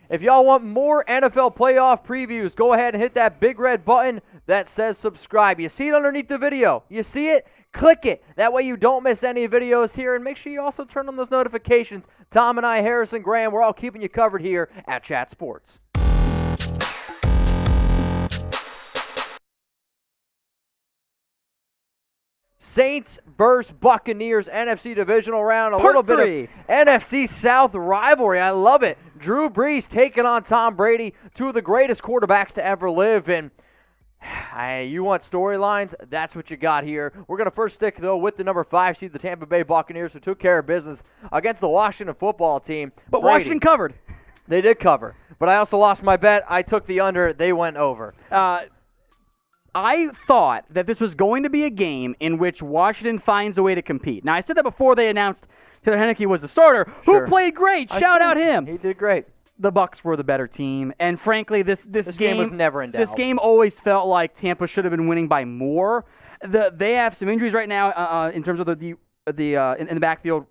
If y'all want more NFL playoff previews, go ahead and hit that big red button that says subscribe. You see it underneath the video. You see it? Click it. That way you don't miss any videos here. And make sure you also turn on those notifications. Tom and I, Harrison Graham, we're all keeping you covered here at Chat Sports. Saints versus Buccaneers, NFC Divisional Round. A little bit of NFC South rivalry. I love it. Drew Brees taking on Tom Brady, two of the greatest quarterbacks to ever live. And you want storylines? That's what you got here. We're going to first stick, though, with the number 5 seed, the Tampa Bay Buccaneers, who took care of business against the Washington football team. But Brady. Washington covered. They did cover. But I also lost my bet. I took the under. They went over. I thought that this was going to be a game in which Washington finds a way to compete. Now, I said that before they announced Taylor Heinicke was the starter, who played great. Shout out him. He did great. The Bucs were the better team, and frankly, this game was never in doubt. This game always felt like Tampa should have been winning by more. They have some injuries right now in terms of in the backfield.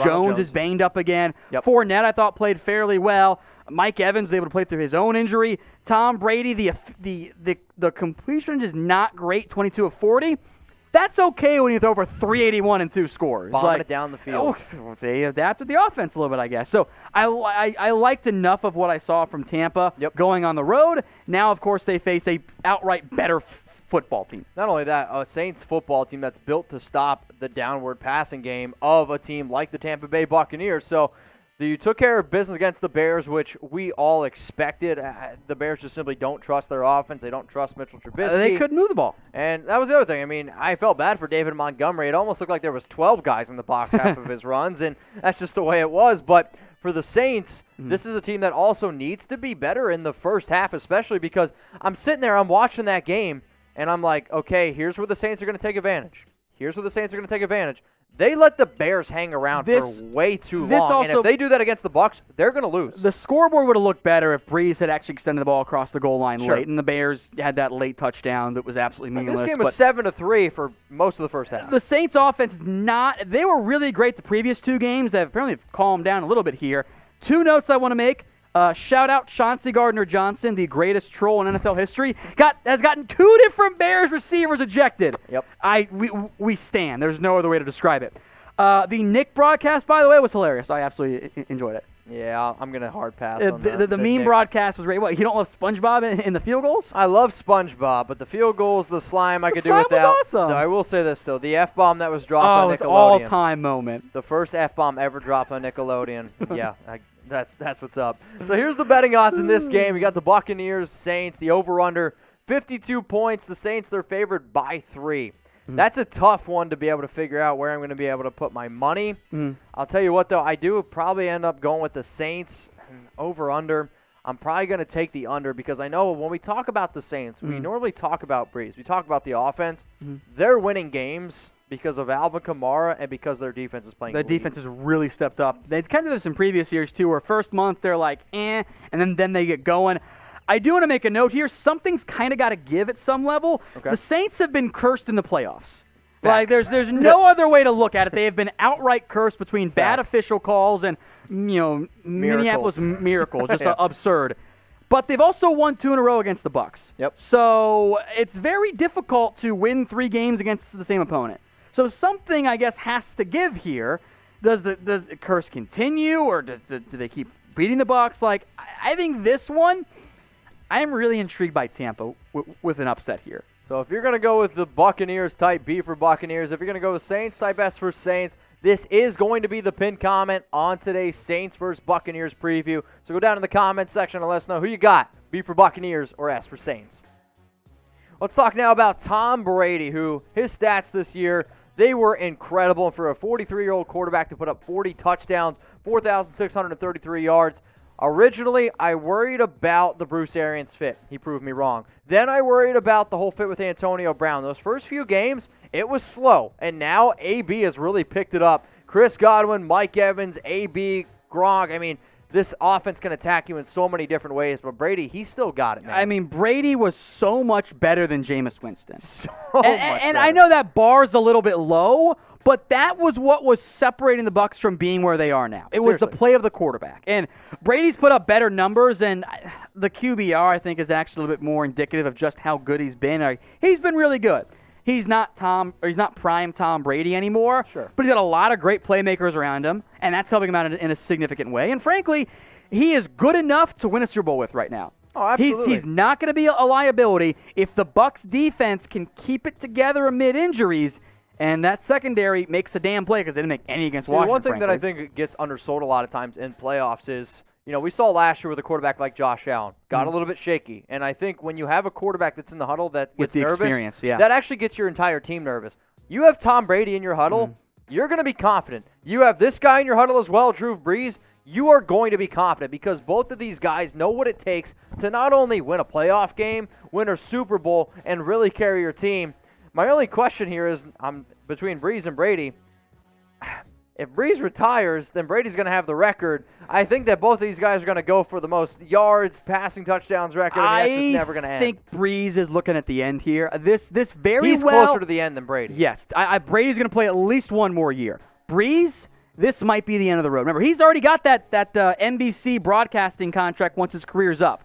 Jones is banged up again. Yep. Fournette, I thought, played fairly well. Mike Evans was able to play through his own injury. Tom Brady, the completion is not great, 22 of 40. That's okay when you throw over 381 and 2 scores. Bombing it down the field. They adapted the offense a little bit, I guess. So I liked enough of what I saw from Tampa going on the road. Now, of course, they face a outright better football team. Not only that, a Saints football team that's built to stop the downward passing game of a team like the Tampa Bay Buccaneers. So you took care of business against the Bears, which we all expected. The Bears just simply don't trust their offense. They don't trust Mitchell Trubisky. They couldn't move the ball. And that was the other thing. I mean, I felt bad for David Montgomery. It almost looked like there was 12 guys in the box half of his runs, and that's just the way it was. But for the Saints, this is a team that also needs to be better in the first half, especially because I'm sitting there, I'm watching that game, and I'm like, okay, here's where the Saints are going to take advantage. Here's where the Saints are going to take advantage. They let the Bears hang around for way too long, and if they do that against the Bucs, they're going to lose. The scoreboard would have looked better if Brees had actually extended the ball across the goal line late, and the Bears had that late touchdown that was absolutely meaningless. This game was 7-3 for most of the first half. The Saints' offense, they were really great the previous 2 games. They've apparently calmed down a little bit here. 2 notes I want to make. Shout out Chauncey Gardner-Johnson, the greatest troll in NFL history, has gotten 2 different Bears receivers ejected. Yep. We stand. There's no other way to describe it. The Nick broadcast, by the way, was hilarious. I absolutely enjoyed it. Yeah, I'm going to hard pass on the meme broadcast was great. What, you don't love SpongeBob in the field goals? I love SpongeBob, but the field goals, the slime I could do without. Was awesome. No, I will say this, though. The F-bomb that was dropped on Nickelodeon. It's an all-time moment. The first F-bomb ever dropped on Nickelodeon. Yeah, that's what's up. So here's the betting odds in this game. You got the Buccaneers, Saints, the over-under, 52 points. The Saints, they're favored by 3. That's a tough one to be able to figure out where I'm going to be able to put my money. I'll tell you what, though, I do probably end up going with the Saints over-under. I'm probably going to take the under because I know when we talk about the Saints, we normally talk about Brees. We talk about the offense. They're winning games because of Alvin Kamara and because their defense is playing. Their defense has really stepped up. They kind of did this in previous years, too, where first month they're like, and then they get going. I do want to make a note here. Something's kind of got to give at some level. Okay. The Saints have been cursed in the playoffs. Like there's no other way to look at it. They have been outright cursed between bad official calls and Minneapolis miracles, just absurd. But they've also won 2 in a row against the Bucs. Yep. So it's very difficult to win 3 games against the same opponent. So something I guess has to give here. Does the curse continue, or do they keep beating the Bucs? Like I think this one. I am really intrigued by Tampa with an upset here. So if you're going to go with the Buccaneers, type B for Buccaneers. If you're going to go with Saints, type S for Saints. This is going to be the pinned comment on today's Saints versus Buccaneers preview. So go down in the comments section and let us know who you got, B for Buccaneers or S for Saints. Let's talk now about Tom Brady, who his stats this year, they were incredible. And for a 43-year-old quarterback to put up 40 touchdowns, 4,633 yards, originally, I worried about the Bruce Arians fit. He proved me wrong. Then I worried about the whole fit with Antonio Brown. Those first few games, it was slow. And now AB has really picked it up. Chris Godwin, Mike Evans, AB, Gronk. I mean, this offense can attack you in so many different ways. But Brady, he still got it, man. I mean, Brady was so much better than Jameis Winston. So and I know that bar's a little bit low, But that was what was separating the Bucs from being where they are now. It was the play of the quarterback. And Brady's put up better numbers, and the QBR, I think, is actually a little bit more indicative of just how good he's been. He's been really good. He's not prime Tom Brady anymore, but he's got a lot of great playmakers around him, and that's helping him out in a significant way. And frankly, he is good enough to win a Super Bowl with right now. Oh, absolutely. He's not going to be a liability if the Bucs defense can keep it together amid injuries. And that secondary makes a damn play because they didn't make any against Washington. One thing frankly. that I think gets undersold a lot of times in playoffs is, we saw last year with a quarterback like Josh Allen. Got a little bit shaky. And I think when you have a quarterback that's in the huddle that gets nervous, experience, that actually gets your entire team nervous. You have Tom Brady in your huddle, you're going to be confident. You have this guy in your huddle as well, Drew Brees. You are going to be confident because both of these guys know what it takes to not only win a playoff game, win a Super Bowl, and really carry your team. My only question here is between Brees and Brady. If Brees retires, then Brady's going to have the record. I think that both of these guys are going to go for the most yards, passing touchdowns record. That's just never going to end. I think Brees is looking at the end here. He's closer to the end than Brady. Yes. Brady's going to play at least one more year. Brees, this might be the end of the road. Remember, he's already got that NBC broadcasting contract once his career's up.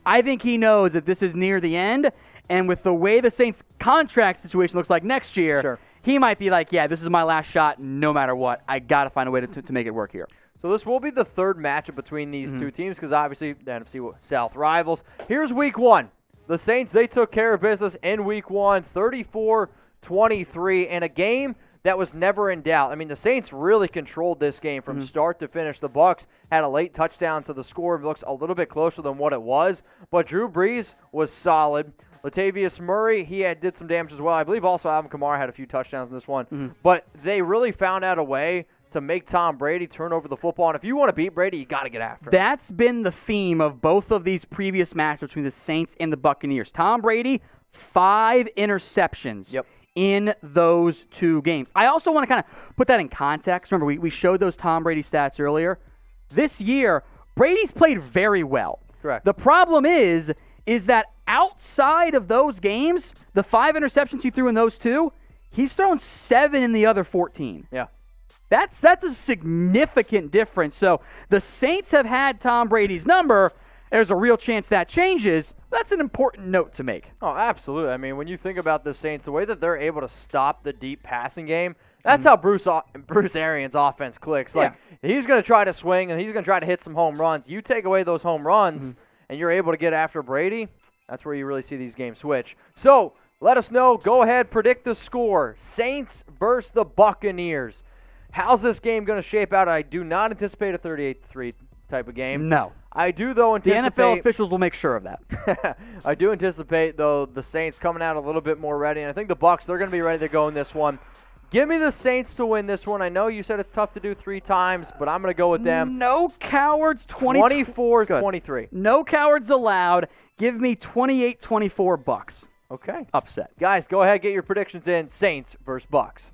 I think he knows that this is near the end. And with the way the Saints' contract situation looks like next year, he might be like, yeah, this is my last shot no matter what. I got to find a way to make it work here. So this will be the third matchup between these two teams because obviously the NFC South rivals. Here's week one. The Saints, they took care of business in week one, 34-23, in a game that was never in doubt. I mean, the Saints really controlled this game from start to finish. The Bucs had a late touchdown, so the score looks a little bit closer than what it was. But Drew Brees was solid. Latavius Murray, did some damage as well. I believe also Alvin Kamara had a few touchdowns in this one. But they really found out a way to make Tom Brady turn over the football. And if you want to beat Brady, you got to get after him. That's been the theme of both of these previous matches between the Saints and the Buccaneers. Tom Brady, 5 interceptions in those 2 games. I also want to kind of put that in context. Remember, we showed those Tom Brady stats earlier. This year, Brady's played very well. Correct. The problem is that outside of those games, the 5 interceptions he threw in those 2, he's thrown 7 in the other 14. Yeah. That's a significant difference. So the Saints have had Tom Brady's number. There's a real chance that changes. That's an important note to make. Oh, absolutely. I mean, when you think about the Saints, the way that they're able to stop the deep passing game, that's how Bruce Arians' offense clicks. He's going to try to swing, and he's going to try to hit some home runs. You take away those home runs, and you're able to get after Brady, that's where you really see these games switch. So, let us know. Go ahead, predict the score. Saints versus the Buccaneers. How's this game going to shape out? I do not anticipate a 38-3 type of game. No. I do, though, anticipate... The NFL officials will make sure of that. I do anticipate, though, the Saints coming out a little bit more ready. And I think the Bucs, they're going to be ready to go in this one. Give me the Saints to win this one. I know you said it's tough to do 3 times, but I'm going to go with them. No cowards. 24-23. No cowards allowed. Give me 28-24 Bucs. Okay. Upset. Guys, go ahead, get your predictions in. Saints versus Bucs.